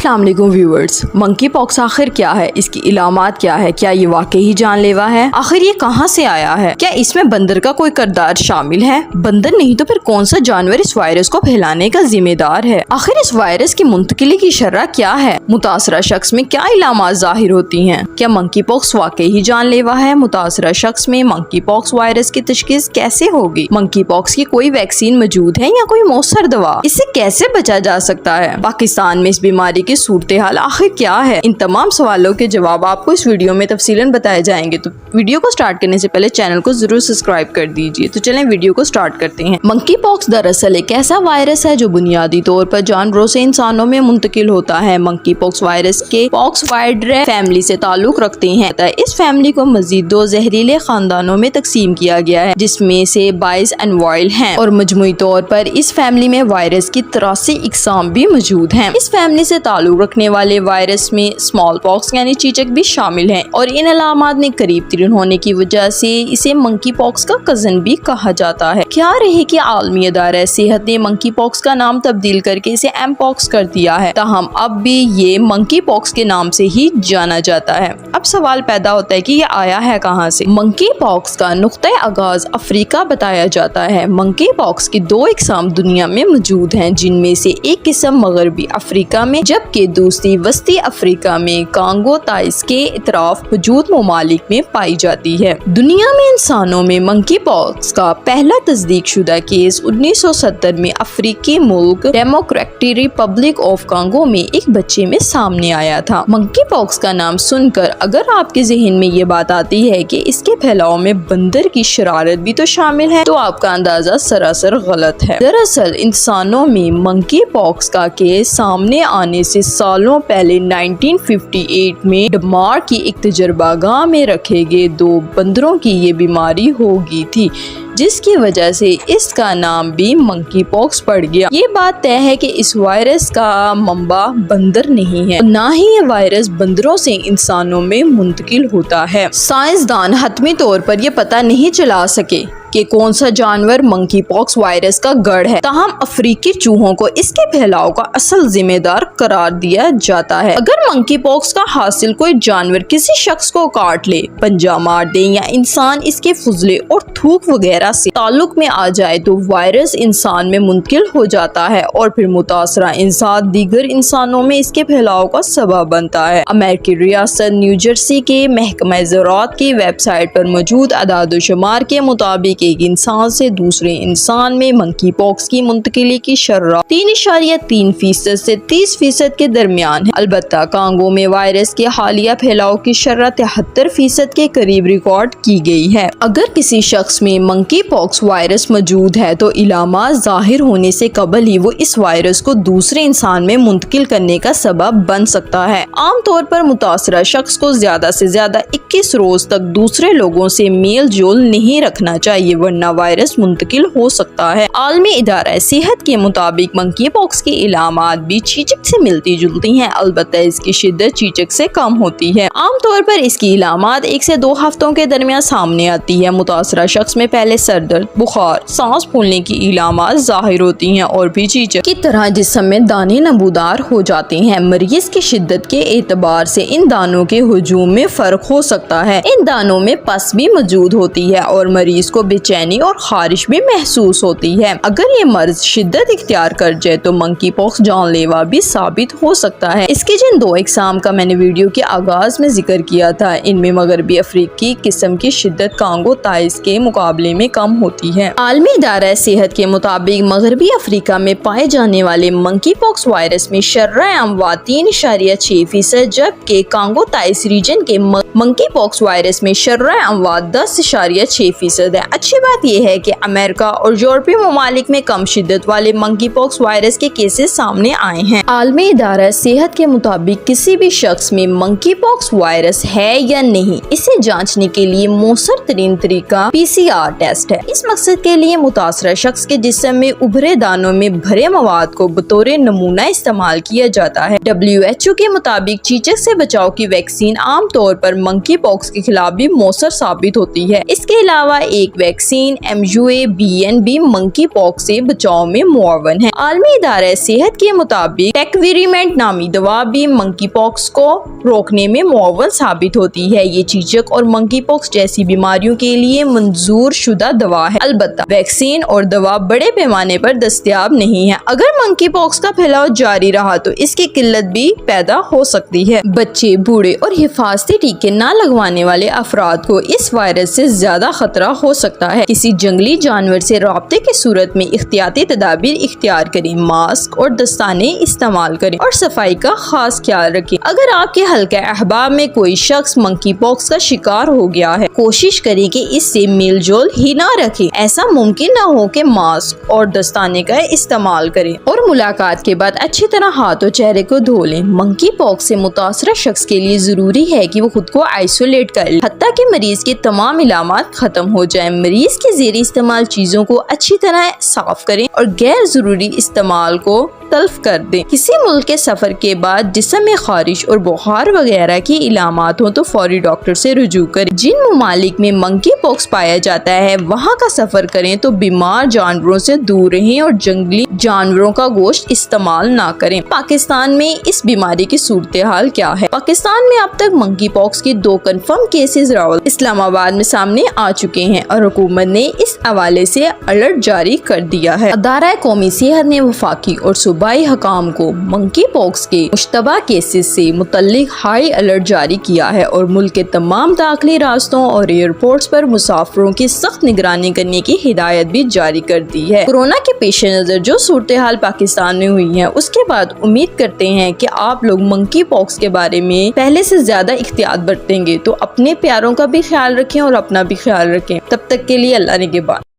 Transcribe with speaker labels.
Speaker 1: अस्सलाम वालेकुम viewers. Monkey pox आखिर क्या है, इसकी इलामात क्या है, क्या ये वाकई ही जानलेवा है, आखिर ये कहां से आया है, क्या इसमें बंदर का कोई किरदार शामिल है? बंदर नहीं तो फिर कौन सा जानवर इस वायरस को फैलाने का जिम्मेदार है? आखिर इस वायरस की मुंतकिली की शरह क्या है? मुतासरा शख्स में क्या इलामात जाहिर होती हैं? क्या मंकी पॉक्स वाकई ही जानलेवा है? मुतासरा शख्स में मंकी पॉक्स वायरस की तशखीस कैसे होगी? मंकी पॉक्स की कोई वैक्सीन मौजूद है या कोई मौसर दवा? इससे कैसे बचा जा सकता है? पाकिस्तान में इस बीमारी की सूरत हाल आखिर क्या है? इन तमाम सवालों के जवाब आपको इस वीडियो में तफसीलन बताए जाएंगे। तो वीडियो को स्टार्ट करने से पहले चैनल को जरूर सब्सक्राइब कर दीजिए। तो चलें वीडियो को स्टार्ट करते हैं। मंकी पॉक्स दरअसल एक ऐसा वायरस है जो बुनियादी तौर पर जानवरों से इंसानों में मुंतकिल होता है। मंकी पॉक्स वायरस के पॉक्सवाइडे फैमिली से ताल्लुक रखते हैं। इस फैमिली को मजीद दो जहरीले खानदानों में तकसीम किया गया है, जिसमें से 22 एनवाइल हैं और मजमूई तौर पर इस फैमिली में वायरस की 83 इकसाम भी मौजूद हैं। इस फैमिली से ताल्लुक रखने वाले वायरस में स्मॉल पॉक्स यानी चीचक भी शामिल हैं और इन अलामात में करीब तरीन होने की वजह से इसे मंकी पॉक्स का कजन भी कहा जाता है। क्या रहे कि आलमी अदारा सेहत ने मंकी पॉक्स का नाम तब्दील करके इसे एम पॉक्स कर दिया है, ताहम अब भी ये मंकी पॉक्स के नाम से ही जाना जाता है। अब सवाल पैदा होता है कि ये आया है कहाँ से? मंकी पॉक्स का नुक्ता आगाज अफ्रीका बताया जाता है। मंकी पॉक्स की 2 इकसाम दुनिया में मौजूद हैं, जिनमें से एक किस्म मगरबी अफ्रीका में जबकि दूसरी वस्ती अफ्रीका में कांगो ताइस के इतराफ मौजूद ममालिक में पाई जाती है। दुनिया में इंसानों में मंकी पॉक्स का पहला तस्दीक शुदा केस 1970 में अफ्रीकी मुल्क डेमोक्रेटिक रिपब्लिक ऑफ कांगो में एक बच्चे में सामने आया था। मंकी पॉक्स का नाम सुनकर अगर आपके जहन में ये बात आती है कि इसके फैलाव में बंदर की शरारत भी तो शामिल है, तो आपका अंदाजा सरासर गलत है। दरअसल इंसानों में मंकी पॉक्स का केस सामने आने से सालों पहले 1958 में डेनमार्क की एक तजर्बागाह में रखे गए 2 बंदरों की ये बीमारी हो गई थी, जिसकी वजह से इसका नाम भी मंकी पॉक्स पड़ गया। ये बात तय है कि इस वायरस का मंबा बंदर नहीं है, ना ही ये वायरस बंदरों से इंसानों में मुंतकिल होता है। साइंसदान हतमी तौर पर ये पता नहीं चला सके कि कौन सा जानवर मंकी पॉक्स वायरस का गढ़ है, ताहम अफ्रीकी चूहों को इसके फैलाव का असल जिम्मेदार करार दिया जाता है। अगर मंकी पॉक्स का हासिल कोई जानवर किसी शख्स को काट ले, पंजा मार दे या इंसान इसके फुजले और थूक वगैरह से ताल्लुक में आ जाए तो वायरस इंसान में मुंतकिल हो जाता है और फिर मुतासरा इंसान दीगर इंसानों में इसके फैलाव का सबब बनता है। अमेरिकी रियासत न्यू जर्सी के महकमा ज़राअत की वेबसाइट पर मौजूद अदाद-ओ-शुमार के मुताबिक एक इंसान से दूसरे इंसान में मंकी पॉक्स की मुंतकिली की शर्ह 3.3% से 30% के दरमियान है। अलबत्ता कांगो में वायरस के हालिया फैलाव की शर्ह 73% के करीब रिकॉर्ड की गई है। अगर किसी शख्स में मंकी पॉक्स वायरस मौजूद है तो इलामात जाहिर होने से कबल ही वो इस वायरस को दूसरे इंसान में मुंतकिल करने का सबब बन सकता है। आम तौर पर मुतासरा शख्स को ज्यादा से ज्यादा 21 रोज तक दूसरे लोगों से मेल जोल नहीं रखना चाहिए, वरना वायरस मुंतकिल हो सकता है। आलमी इदारा सेहत के मुताबिक मंकी पॉक्स की इलामात भी चीचक से मिलती जुलती हैं, अलबत्ता इसकी शिद्दत चीचक से कम होती है। आमतौर पर इसकी इलामात 1 से 2 हफ्तों के दरमियान सामने आती है। मुतासरा शख्स में पहले सर दर्द, बुखार, सांस फूलने की इलामात जाहिर होती हैं और भी चीचक की तरह जिस्म में दाने नमूदार हो जाते हैं। मरीज की शिद्दत के एतबार से इन दानों के हुजूम में फर्क हो सकता है। इन दानों में पस भी मौजूद होती है और मरीज को बेचैनी और खारिश भी महसूस होती है। अगर ये मर्ज शिद्दत इख्तियार कर जाए तो मंकी पॉक्स जानलेवा भी साबित हो सकता है। इसके जिन 2 इकसाम का मैंने वीडियो के आगाज में जिक्र किया था, इनमें मगरबी अफ्रीकी किस्म की शिद्दत कांगो ताइस के मुकाबले में कम होती है। आलमी इदारा सेहत के मुताबिक मगरबी अफ्रीका में पाए जाने वाले मंकी पॉक्स वायरस में शर्ह अमवात 3.6%, जबकि कांगो ताइस रीजन के मंकी पॉक्स वायरस में शर्ह अमवात 10.6% है। अच्छी बात यह है कि अमेरिका और यूरोपीय ममालिक में कम शिद्दत वाले मंकी पॉक्स वायरस के केसेस सामने आए हैं। आलमी इदारा सेहत के मुताबिक किसी भी शख्स में मंकी पॉक्स वायरस है या नहीं, इसे जांचने के लिए मौसर तरीन तरीका PCR टेस्ट है। इस मकसद के लिए मुतासरा शख्स के जिस्म में उभरे दानों में भरे मवाद को बतौर नमूना इस्तेमाल किया जाता है। WHO के मुताबिक चीचक से बचाव की वैक्सीन आम तौर पर मंकी पॉक्स के खिलाफ भी मौसर साबित होती है। इसके अलावा एक वैक्सीन ویکسین MUA-BNB منکی پاکس سے بچاؤ میں معاون ہے۔ عالمی ادارہ صحت کے مطابق ٹیکویریمنٹ نامی دوا بھی منکی پاکس کو روکنے میں معاون ثابت ہوتی ہے۔ یہ چیچک اور منکی پاکس جیسی بیماریوں کے لیے منظور شدہ دوا ہے۔ البتہ ویکسین اور دوا بڑے پیمانے پر دستیاب نہیں ہے۔ اگر منکی پاکس کا پھیلاؤ جاری رہا تو اس کی قلت بھی پیدا ہو سکتی ہے۔ بچے، بوڑھے اور حفاظتی ٹیکے نہ لگوانے والے افراد کو اس وائرس سے زیادہ خطرہ ہو سکتا ہے۔ کسی جنگلی جانور سے رابطے کی صورت میں احتیاطی تدابیر اختیار کریں، ماسک اور دستانے استعمال کریں اور صفائی کا خاص خیال رکھیں۔ اگر آپ کے حلقہ احباب میں کوئی شخص منکی پاکس کا شکار ہو گیا ہے، کوشش کریں کہ اس سے میل جول ہی نہ رکھیں۔ ایسا ممکن نہ ہو کہ ماسک اور دستانے کا استعمال کریں اور ملاقات کے بعد اچھی طرح ہاتھ اور چہرے کو دھو لیں۔ منکی پاکس سے متاثرہ شخص کے لیے ضروری ہے کہ وہ خود کو آئسولیٹ کر لے حتیٰ کہ مریض کے تمام علامات ختم ہو جائیں۔ مریض کے زیر استعمال چیزوں کو اچھی طرح صاف کریں اور غیر ضروری استعمال کو تلف کر دیں۔ کسی ملک کے سفر کے بعد جسم میں خارش اور بخار وغیرہ کی علامات ہوں تو فوری ڈاکٹر سے رجوع کریں۔ جن ممالک میں منکی پاکس پایا جاتا ہے وہاں کا سفر کریں تو بیمار جانوروں سے دور رہیں اور جنگلی جانوروں کا گوشت استعمال نہ کریں۔ پاکستان میں اس بیماری کی صورتحال کیا ہے؟ پاکستان میں اب تک منکی پاکس کے 2 کنفرم کیسز راول اسلام آباد میں سامنے آ چکے ہیں اور حکومت نے اس حوالے سے الرٹ جاری کر دیا ہے۔ ادارہ قومی صحت نے وفاقی اور صوبائی حکام کو منکی پاکس کے مشتبہ کیسز سے متعلق ہائی الرٹ جاری کیا ہے اور ملک کے تمام داخلی راستوں اور ایئرپورٹس پر مسافروں کی سخت نگرانی کرنے کی ہدایت بھی جاری کر دی ہے۔ کورونا کے پیش نظر جو صورتحال پاکستان میں ہوئی ہے اس کے بعد امید کرتے ہیں کہ آپ لوگ منکی پاکس کے بارے میں پہلے سے زیادہ احتیاط برتیں گے، تو اپنے پیاروں کا بھی خیال رکھیں اور اپنا بھی خیال رکھیں۔ تب تک کے لیے اللہ نگہبان۔